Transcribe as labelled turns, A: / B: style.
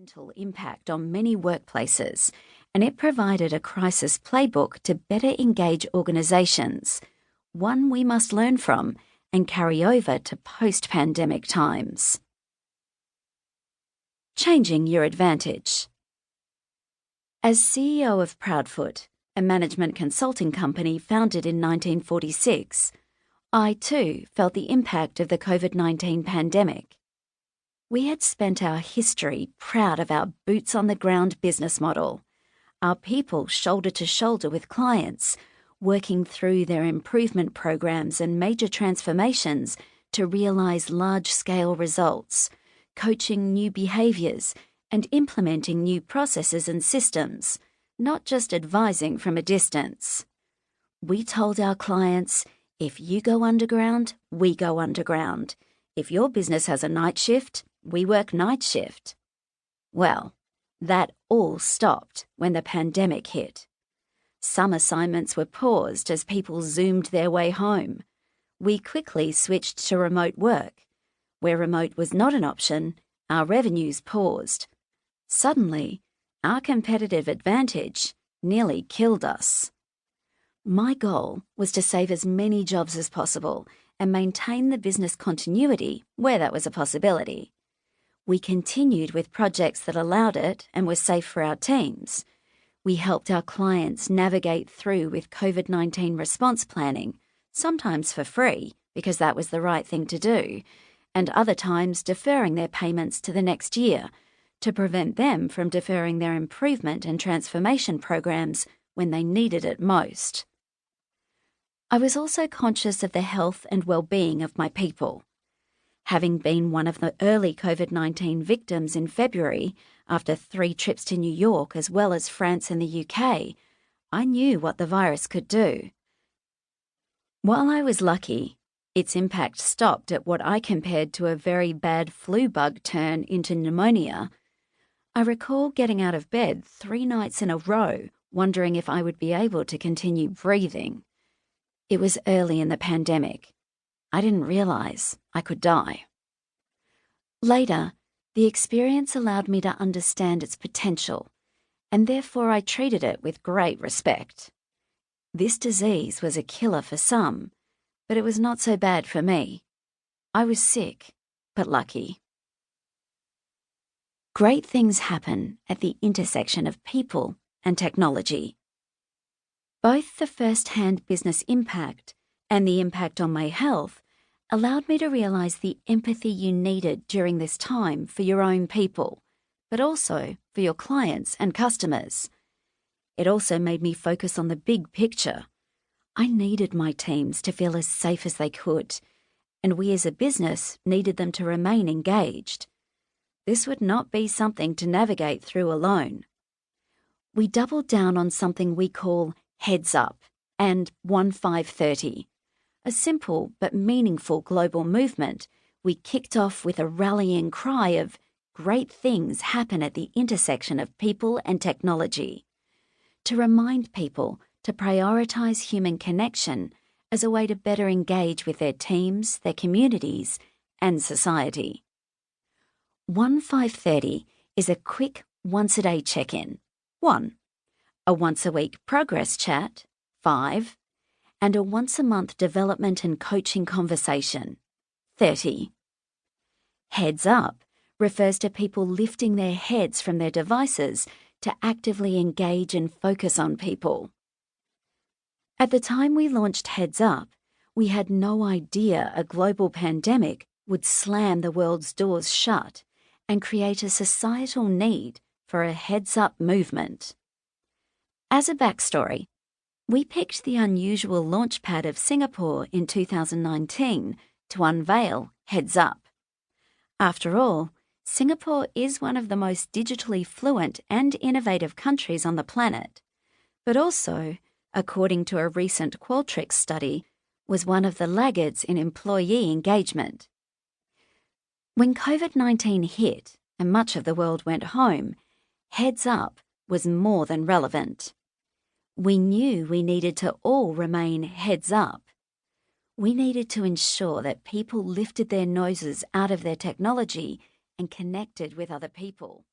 A: detrimental impact on many workplaces, and it provided a crisis playbook to better engage organisations, one we must learn from and carry over to post-pandemic times. Changing your advantage. As CEO of Proudfoot, a management consulting company founded in 1946, I too felt the impact of the COVID-19 pandemic. We had spent our history proud of our boots-on-the-ground business model, our people shoulder to shoulder with clients, working through their improvement programs and major transformations to realise large-scale results, coaching new behaviours and implementing new processes and systems, not just advising from a distance. We told our clients, if you go underground, we go underground. If your business has a night shift, we work night shift. Well, that all stopped when the pandemic hit. Some assignments were paused as people zoomed their way home. We quickly switched to remote work. Where remote was not an option, our revenues paused. Suddenly, our competitive advantage nearly killed us. My goal was to save as many jobs as possible and maintain the business continuity where that was a possibility. We continued with projects that allowed it and were safe for our teams. We helped our clients navigate through with COVID-19 response planning, sometimes for free because that was the right thing to do, and other times deferring their payments to the next year to prevent them from deferring their improvement and transformation programs when they needed it most. I was also conscious of the health and well-being of my people. Having been one of the early COVID-19 victims in February, after 3 trips to New York as well as France and the UK, I knew what the virus could do. While I was lucky, its impact stopped at what I compared to a very bad flu bug turn into pneumonia. I recall getting out of bed 3 nights in a row, wondering if I would be able to continue breathing. It was early in the pandemic. I didn't realise I could die. Later, the experience allowed me to understand its potential, and therefore I treated it with great respect. This disease was a killer for some, but it was not so bad for me. I was sick, but lucky. Great things happen at the intersection of people and technology. Both the first-hand business impact and the impact on my health allowed me to realise the empathy you needed during this time for your own people, but also for your clients and customers. It also made me focus on the big picture. I needed my teams to feel as safe as they could, and we as a business needed them to remain engaged. This would not be something to navigate through alone. We doubled down on something we call Heads Up and 1530. A simple but meaningful global movement we kicked off with a rallying cry of great things happen at the intersection of people and technology, to remind people to prioritise human connection as a way to better engage with their teams, their communities, and society. 1530 is a quick once-a-day check-in, 1, a once-a-week progress chat, 5, and a once-a-month development and coaching conversation, 30. Heads Up refers to people lifting their heads from their devices to actively engage and focus on people. At the time we launched Heads Up, we had no idea a global pandemic would slam the world's doors shut and create a societal need for a Heads Up movement. As a backstory, we picked the unusual launchpad of Singapore in 2019 to unveil Heads Up. After all, Singapore is one of the most digitally fluent and innovative countries on the planet, but also, according to a recent Qualtrics study, was one of the laggards in employee engagement. When COVID-19 hit and much of the world went home, Heads Up was more than relevant. We knew we needed to all remain heads up. We needed to ensure that people lifted their noses out of their technology and connected with other people.